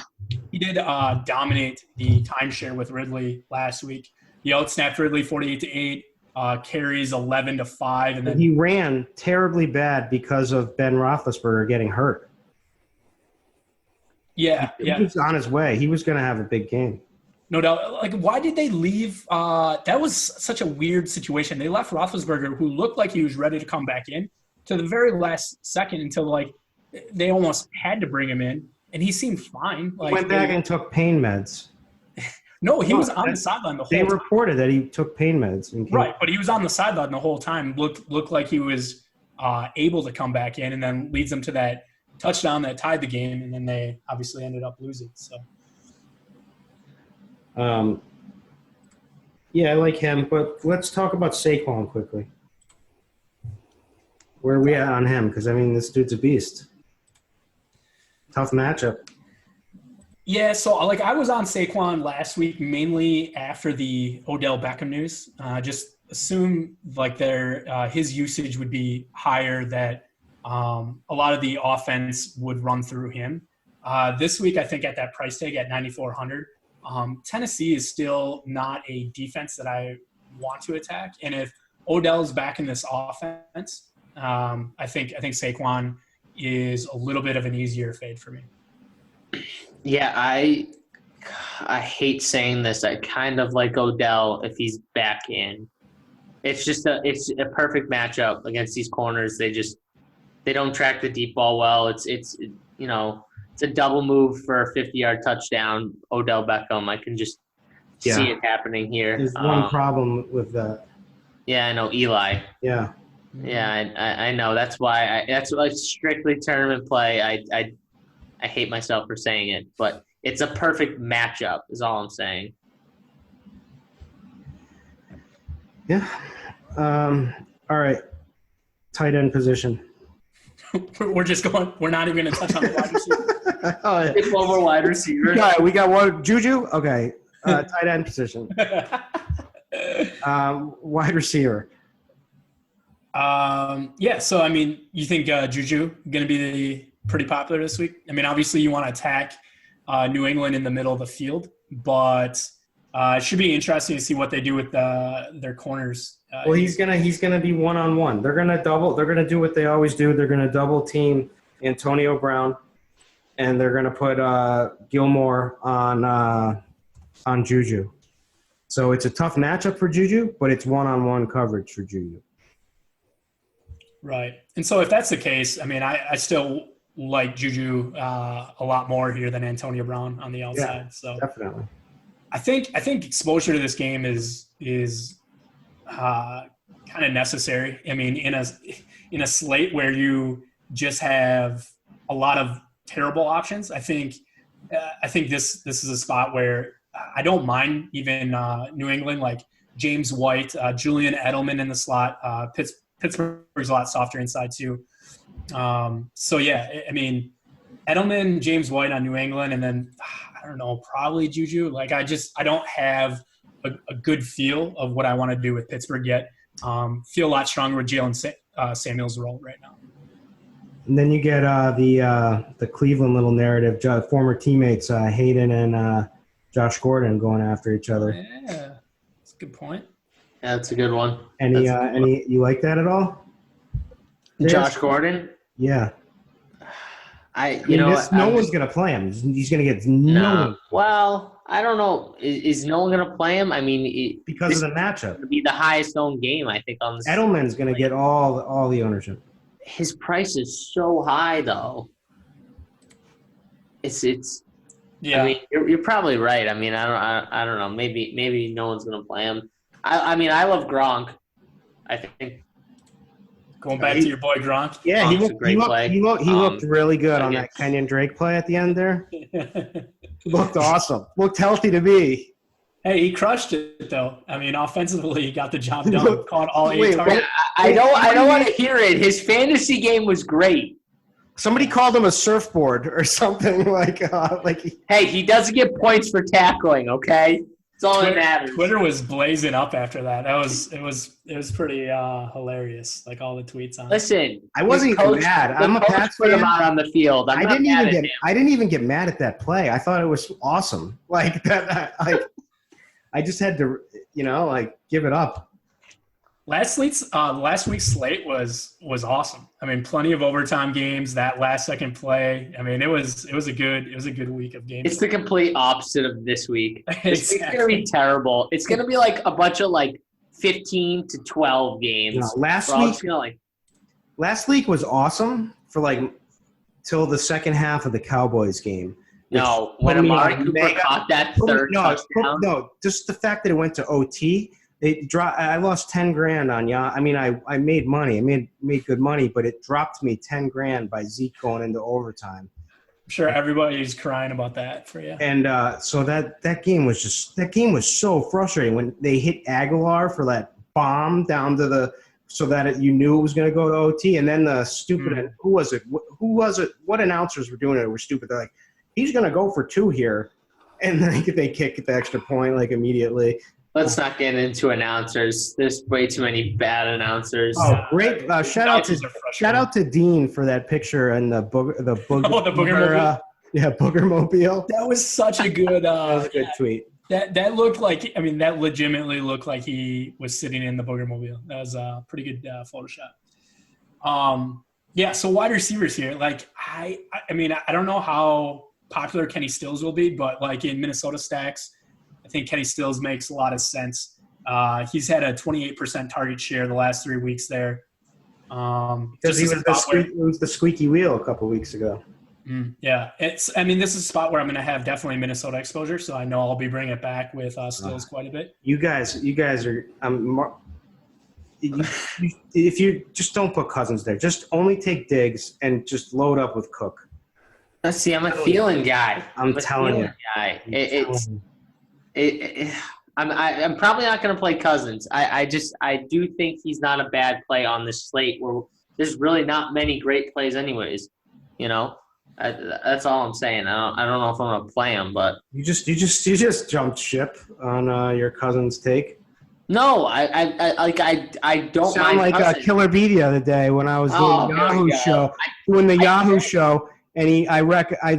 dominate the timeshare with Ridley last week. He outsnapped Ridley 48-8, carries 11-5, and then he ran terribly bad because of Ben Roethlisberger getting hurt. Yeah, he was on his way. He was going to have a big game. No doubt. Why did they leave? That was such a weird situation. They left Roethlisberger, who looked like he was ready to come back in, to the very last second until they almost had to bring him in, and he seemed fine. He went back and took pain meds. No, he was on the sideline the whole time. They reported that he took pain meds. Right, but he was on the sideline the whole time. Looked like he was able to come back in, and then leads them to that touchdown that tied the game, and then they obviously ended up losing. So. Yeah, I like him, but let's talk about Saquon quickly. Where are we at on him? Because, this dude's a beast. Tough matchup. Yeah, so, I was on Saquon last week mainly after the Odell Beckham news. Just assume, his usage would be higher, that a lot of the offense would run through him. This week, I think at that price tag at 9,400, Tennessee is still not a defense that I want to attack. And if Odell's back in this offense, I think Saquon is a little bit of an easier fade for me. Yeah, I I hate saying this. I kind of like Odell if he's back in. It's a perfect matchup against these corners. They don't track the deep ball well. It's a double move for a 50-yard touchdown. Odell Beckham. I can just see it happening here. There's one problem with that. Yeah, I know Eli. Yeah. Yeah, I know. That's why that's like strictly tournament play. I hate myself for saying it, but it's a perfect matchup. Is all I'm saying. Yeah. All right. Tight end position. We're just going. We're not even going to touch on the wide receiver. Oh, yeah. Pick one more wide receiver. All right, we got one. Juju? Okay. Tight end position. Wide receiver. Yeah. So I mean, you think Juju going to be pretty popular this week? I mean, obviously you want to attack New England in the middle of the field, but it should be interesting to see what they do with their corners. Well, he's gonna be one-on-one. They're gonna double. They're gonna do what they always do. They're gonna double team Antonio Brown, and they're gonna put Gilmore on Juju. So it's a tough matchup for Juju, but it's one-on-one coverage for Juju. Right. And so if that's the case, I mean, I still like Juju a lot more here than Antonio Brown on the outside. Yeah, so definitely. I think exposure to this game is kind of necessary. I mean, in a slate where you just have a lot of terrible options, I think this is a spot where I don't mind even New England, like James White, Julian Edelman in the slot. Pittsburgh's a lot softer inside too. So yeah, I mean, Edelman, James White on New England, and then I don't know, probably Juju. Like I don't have a good feel of what I want to do with Pittsburgh yet. Feel a lot stronger with Jalen Samuels' role right now. And then you get the Cleveland little narrative, former teammates Hayden and Josh Gordon going after each other. Yeah, that's a good point. Yeah, that's a good one. Any you like that at all? Josh Gordon? Yeah. No one's gonna play him. He's gonna get no one. Well, I don't know. Is no one gonna play him? I mean, because of the matchup. It'll be the highest owned game, I think. On this, Edelman's gonna get all the ownership. His price is so high, though. It's. Yeah. I mean, you're probably right. I mean, I don't know. Maybe no one's gonna play him. I mean, I love Gronk. I think. Going back to your boy Gronk. Yeah, he looked really good on that Kenyon Drake play at the end there. Looked awesome. Looked healthy to me. Hey, he crushed it though. I mean, offensively, he got the job done. Caught all 8 targets. I don't want to hear it. His fantasy game was great. Somebody called him a surfboard or something like. Hey, he doesn't get points for tackling. Okay. It's all that matters. Twitter was blazing up after that. It was pretty hilarious. Like all the tweets on. Listen, I wasn't even mad. I'm a Pats fan. Put him out on the field. I didn't even get mad at that play. I thought it was awesome. Like that. I just had to, give it up. Last week's slate was awesome. I mean, plenty of overtime games. That last second play. I mean, it was a good week of games. It's the complete opposite of this week. It's going to be terrible. It's going to be like a bunch of 15 to 12 games. No, last week was awesome for till the second half of the Cowboys game. No, when Amari Cooper caught that third touchdown. No, just the fact that it went to OT. I lost $10,000 on I mean, I made money. I made good money, but it dropped me $10,000 by Zeke going into overtime. I'm sure everybody's crying about that for you. And so that game was so frustrating when they hit Aguilar for that bomb down to so that you knew it was going to go to OT, and then the stupid who was it? What announcers were doing it were stupid. They're like, he's going to go for 2 here, and then they kick the extra point immediately. Let's not get into announcers. There's way too many bad announcers. Oh, great! Shout out to Dean for that picture and the booger mobile. Booger mobile. That was such a good. That was a good tweet. That looked like. I mean, that legitimately looked like he was sitting in the booger mobile. That was a pretty good Photoshop. Yeah. So wide receivers here. I mean, I don't know how popular Kenny Stills will be, but like in Minnesota stacks, I think Kenny Stills makes a lot of sense. He's had a 28% target share the last 3 weeks there. Because he was the squeaky wheel a couple weeks ago. Yeah, this is a spot where I'm going to have definitely Minnesota exposure, so I know I'll be bringing it back with Stills quite a bit. You guys are. If you just don't put Cousins there, just only take Diggs and just load up with Cook. See, I'm a feeling guy. I'm telling you. I'm probably not going to play Cousins. I do think he's not a bad play on this slate where there's really not many great plays anyways. That's all I'm saying. I don't know if I'm going to play him, but you just jumped ship on your Cousins take. No, I don't sound mind like Killer B the other day when I was doing the Yahoo show. And I'm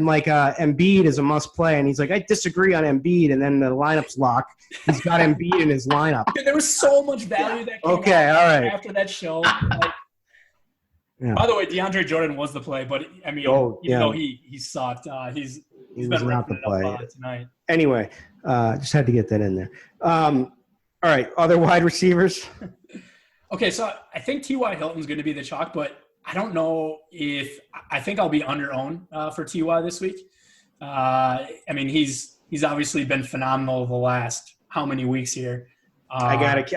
like, Embiid is a must play. And he's like, I disagree on Embiid. And then the lineup's locked. He's got Embiid in his lineup. There was so much value that came out after that show. By the way, DeAndre Jordan was the play, but even though he sucked, he was not the play tonight. Anyway, just had to get that in there. All right, other wide receivers. Okay, so I think T.Y. Hilton's going to be the chalk, but I don't know if – I think I'll be under-owned for T.Y. this week. He's obviously been phenomenal the last how many weeks here. I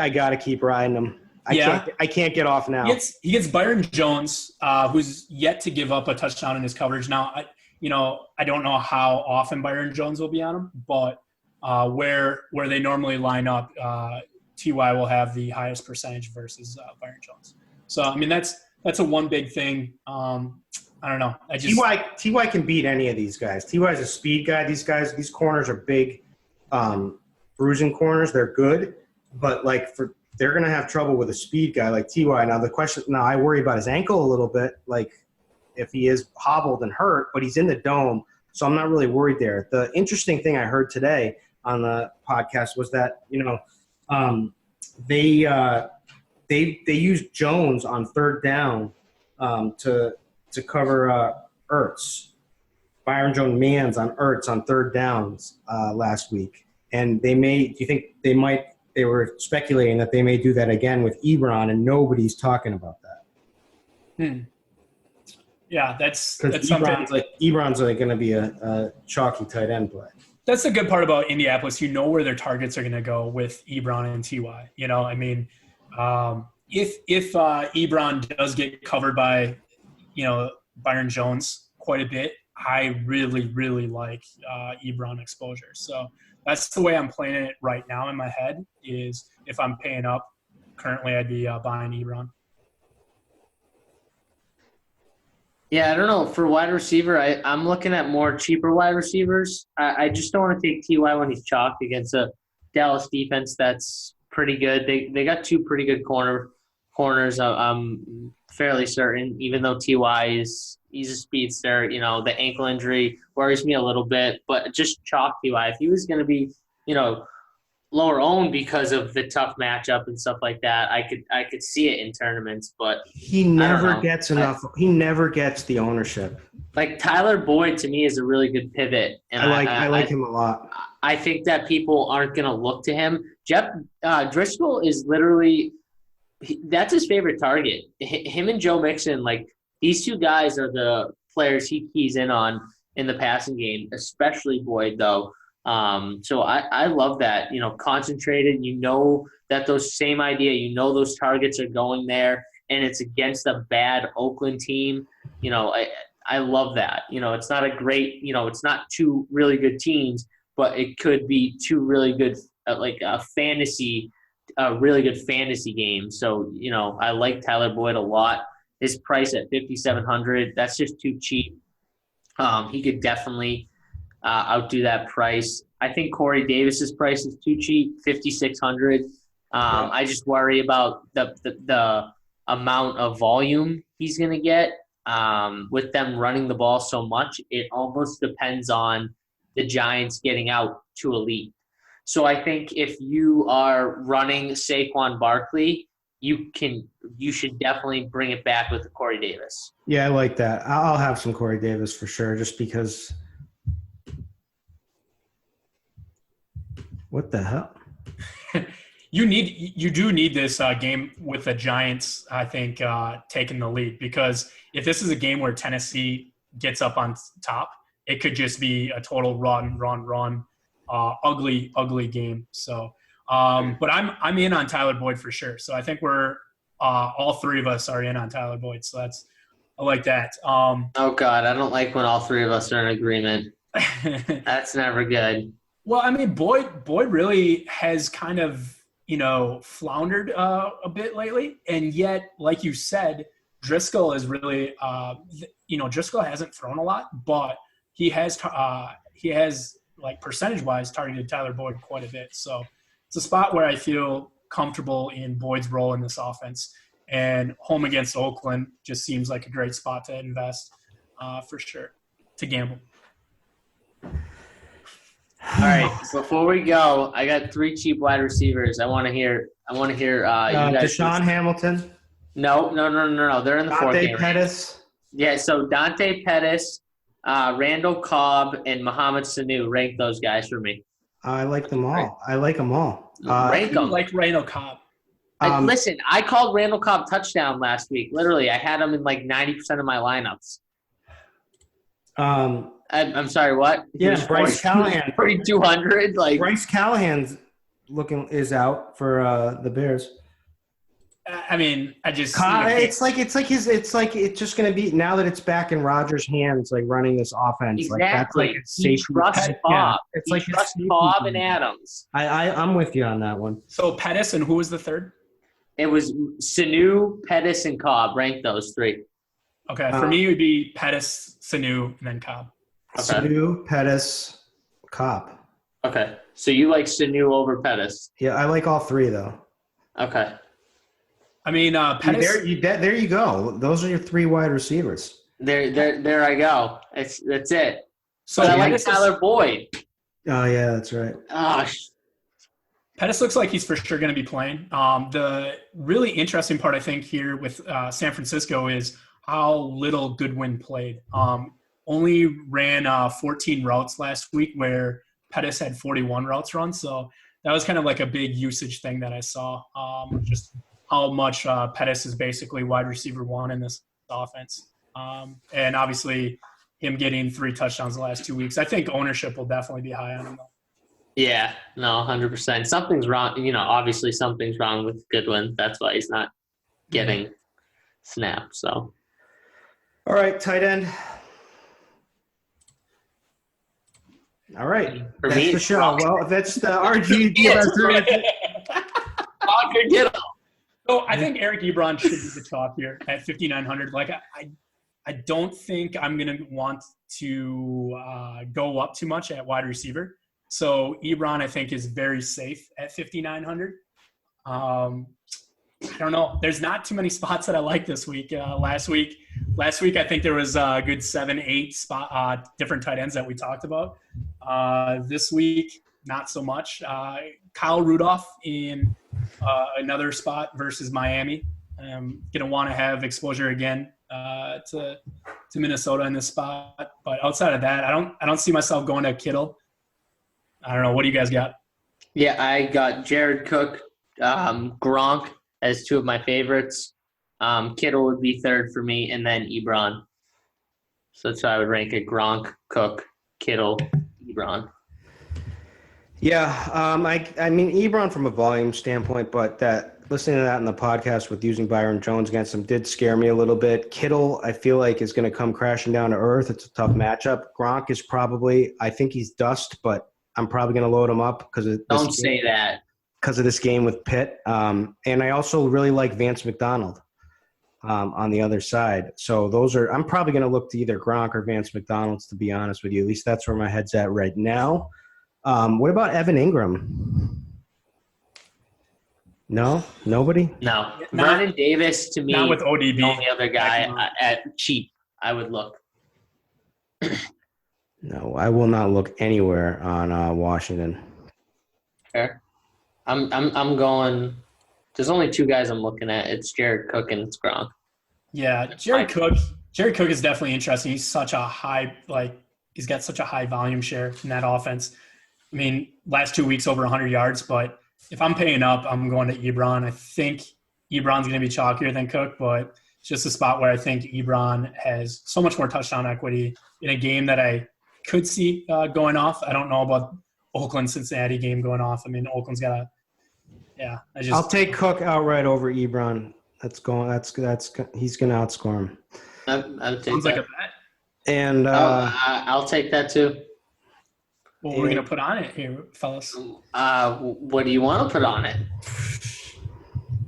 gotta keep riding him. I can't get off now. He gets Byron Jones, who's yet to give up a touchdown in his coverage. Now, I don't know how often Byron Jones will be on him, but where they normally line up, T.Y. will have the highest percentage versus Byron Jones. So, that's a one big thing. I don't know. T.Y. can beat any of these guys. T.Y. is a speed guy. These corners are big, bruising corners. They're good, but they're going to have trouble with a speed guy like T.Y. Now I worry about his ankle a little bit, like if he is hobbled and hurt, but he's in the dome, so I'm not really worried there. The interesting thing I heard today on the podcast was that they used Jones on third down to cover Ertz. Byron Jones mans on Ertz on third downs last week, and they were speculating that they may do that again with Ebron, and nobody's talking about that. Yeah, that's something. Ebron's going to be a chalky tight end play. That's the good part about Indianapolis. You know where their targets are going to go with Ebron and Ty. If Ebron does get covered by, Byron Jones quite a bit, I really, really like Ebron exposure. So that's the way I'm playing it right now in my head. Is if I'm paying up, currently I'd be buying Ebron. Yeah, I don't know. For wide receiver, I'm looking at more cheaper wide receivers. I just don't want to take T.Y. when he's chalked against a Dallas defense that's pretty good. They got two pretty good corners. I'm fairly certain, even though T.Y. he's a speedster. The ankle injury worries me a little bit, but just chalk T.Y. If he was going to be, lower owned because of the tough matchup and stuff like that, I could see it in tournaments, but he never gets enough. He never gets the ownership. Like Tyler Boyd to me is a really good pivot, and I like him a lot. I think that people aren't going to look to him. Jeff Driscoll is literally that's his favorite target. Him and Joe Mixon, these two guys are the players he keys in on in the passing game, especially Boyd though. So I love that, concentrated, that those same idea, those targets are going there and it's against a bad Oakland team. I love that. It's not a great, it's not two really good teams, but it could be two really good, really good fantasy game. So, I like Tyler Boyd a lot. His price at $5,700, that's just too cheap. He could definitely outdo that price. I think Corey Davis's price is too cheap, $5,600. I just worry about the amount of volume he's going to get with them running the ball so much. It almost depends on the Giants getting out to elite. So I think if you are running Saquon Barkley, you should definitely bring it back with Corey Davis. Yeah, I like that. I'll have some Corey Davis for sure, just because What the hell? You do need this game with the Giants, I think, taking the lead, because if this is a game where Tennessee gets up on top, it could just be a total run, ugly game. So, but I'm in on Tyler Boyd for sure. So I think we're all three of us are in on Tyler Boyd. So I like that. Oh God, I don't like when all three of us are in agreement. That's never good. Well, I mean, Boyd really has kind of, floundered a bit lately. And yet, like you said, Driscoll is really, Driscoll hasn't thrown a lot, but he has like percentage-wise targeted Tyler Boyd quite a bit. So it's a spot where I feel comfortable in Boyd's role in this offense. And home against Oakland just seems like a great spot to invest for sure, to gamble. All right. Before we go, I got 3 cheap wide receivers. I want to hear. You guys. Deshaun Hamilton. No. They're in the fourth game. Dante Pettis. Yeah. So Dante Pettis, Randall Cobb, and Mohamed Sanu. Rank those guys for me. I like them all. Rank them. Like Randall Cobb. Listen, I called Randall Cobb touchdown last week. Literally, I had him in like 90% of my lineups. I'm sorry, what? Yeah, Bryce Callahan. 4,200. Like Bryce Callahan's is out for the Bears. I mean, it's just going to be, now that it's back in Rodgers' hands, like running this offense. Exactly. Like that's like it's safe. Trust Bob. It's he like trust Bob and Adams. I'm with you on that one. So Pettis, and who was the third? It was Sanu, Pettis, and Cobb. Rank those 3. Okay, for me it would be Pettis, Sanu, and then Cobb. Okay. Sanu, Pettis, Cobb. Okay, so you like Sanu over Pettis? Yeah, I like all 3 though. Okay. I mean, Pettis. There you go. Those are your 3 wide receivers. There I go. That's it. So I like Tyler Boyd. Oh yeah, that's right. Pettis looks like he's for sure going to be playing. The really interesting part, I think, here with San Francisco is how little Goodwin played. Only ran 14 routes last week, where Pettis had 41 routes run. So that was kind of like a big usage thing that I saw. Just how much Pettis is basically wide receiver 1 in this offense. And obviously him getting 3 touchdowns the last 2 weeks. I think ownership will definitely be high on him, though. Yeah, no, 100%. Something's wrong. Obviously something's wrong with Goodwin. That's why he's not getting snaps. So, all right, tight end. All right, that's the show. Well, that's the RG. So I think Eric Ebron should be the top here at 5,900. Like I don't think I'm gonna want to go up too much at wide receiver. So Ebron, I think, is very safe at 5,900. I don't know. There's not too many spots that I like this week. Last week, I think there was a good 7-8 spot different tight ends that we talked about. This week, not so much. Kyle Rudolph in another spot versus Miami. I'm gonna want to have exposure again to Minnesota in this spot. But outside of that, I don't see myself going to Kittle. I don't know. What do you guys got? Yeah, I got Jared Cook, Gronk as 2 of my favorites. Kittle would be 3rd for me, and then Ebron. So that's how I would rank it: Gronk, Cook, Kittle, Ebron. Yeah, I mean Ebron from a volume standpoint, but listening to that in the podcast with using Byron Jones against him did scare me a little bit. Kittle, I feel like, is going to come crashing down to earth. It's a tough matchup. Gronk is probably, I think he's dust, but I'm probably going to load him up because of this game with Pitt. And I also really like Vance McDonald on the other side. So I'm probably going to look to either Gronk or Vance McDonald's, to be honest with you. At least that's where my head's at right now. What about Evan Ingram? No? Nobody? No. Vernon Davis, to me, not with ODB. The only other guy at cheap I would look. No, I will not look anywhere on Washington. Fair. I'm going. There's only 2 guys I'm looking at. It's Jared Cook and it's Gronk. Yeah, Jared Cook is definitely interesting. He's such a high, he's got such a high volume share in that offense. I mean, last 2 weeks over 100 yards, but if I'm paying up, I'm going to Ebron. I think Ebron's going to be chalkier than Cook, but it's just a spot where I think Ebron has so much more touchdown equity in a game that I could see going off. I don't know about Oakland-Cincinnati game going off. I mean, Oakland's got I'll take Cook outright over Ebron. He's going to outscore him. I'll take sounds that. like a bet. And I'll take that too. What we're going to put on it here, fellas? What do you want to put on it?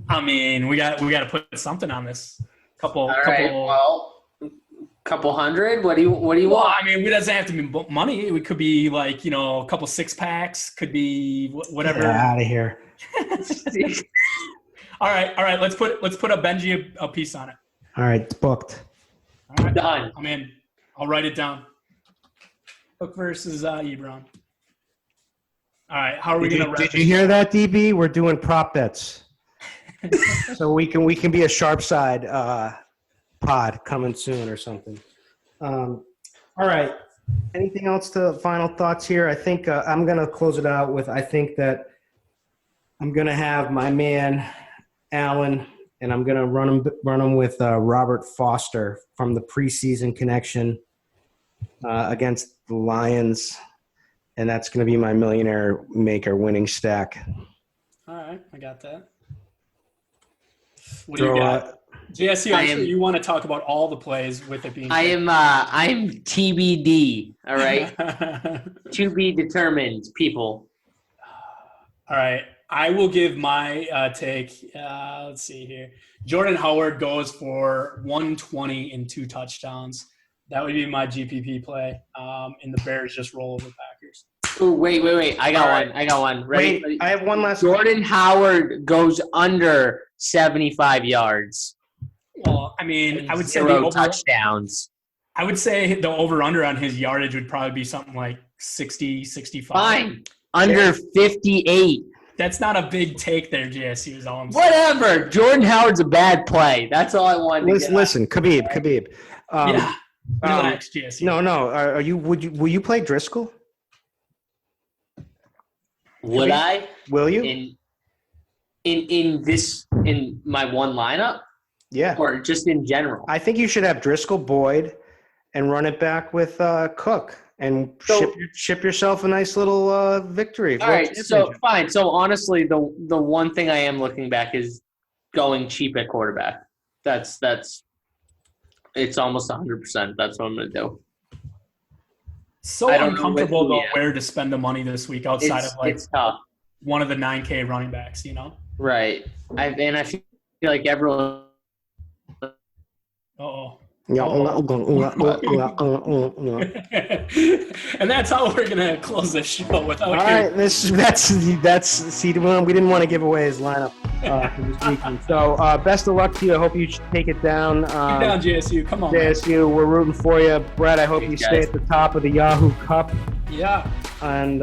I mean, we got to put something on this. Couple hundred. What do you Well, want? I mean, it doesn't have to be money. It could be like, a couple 6-packs. Could be whatever. get out of here. All right. Let's put a Benji a piece on it. All right, it's booked. All right, Done. I'm in. I'll write it down. Cook versus Ebron. All right, how are we gonna? Did you hear that, DB? We're doing prop bets, so we can be a sharp side pod coming soon or something. All right. Anything else to final thoughts here? I think I'm gonna close it out with. I think that I'm gonna have my man Allen, and I'm gonna run him with Robert Foster from the preseason connection against the Lions, and that's gonna be my millionaire maker winning stack. All right, I got that. What do you got? JSU, I'm sure you want to talk about all the plays with it being. I'm TBD. All right, to be determined, people. All right, I will give my take. Let's see here. Jordan Howard goes for 120 and 2 touchdowns. That would be my GPP play. And the Bears just roll over Packers. Ooh, wait. I got one. Ready? Wait, I have one last. Jordan Howard goes under 75 yards. Well, I mean, I would say zero touchdowns. I would say the over-under on his yardage would probably be something like 60, 65. Fine. Under 58. That's not a big take there, JSU, is all I'm saying. Whatever. Jordan Howard's a bad play. That's all I wanted to get Listen, Khabib. Yeah. Relax, JSU. No. Are you? Will you play Driscoll? Would I? Will you? In my one lineup? Yeah. Or just in general? I think you should have Driscoll, Boyd, and run it back with Cook, and ship yourself a nice little victory. All right, so fine. So honestly, the one thing I am looking back is going cheap at quarterback. That's it's almost 100%. That's what I'm going to do. So uncomfortable though where to spend the money this week outside of like it's tough. One of the 9K running backs, Right. I feel like everyone. Uh-oh. And that's how we're gonna close this show without. All right, that's see, we didn't want to give away his lineup for this weekend. So best of luck to you. I hope you take it down. Get down, JSU. Come on, JSU. We're rooting for you, Brett. I hope you stay at the top of the Yahoo Cup. Yeah. And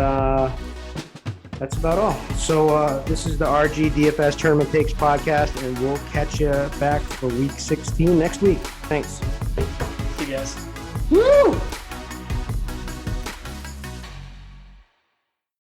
that's about all. So this is the RG DFS Tournament Takes podcast, and we'll catch you back for week 16 next week. Thanks. See you guys. Woo!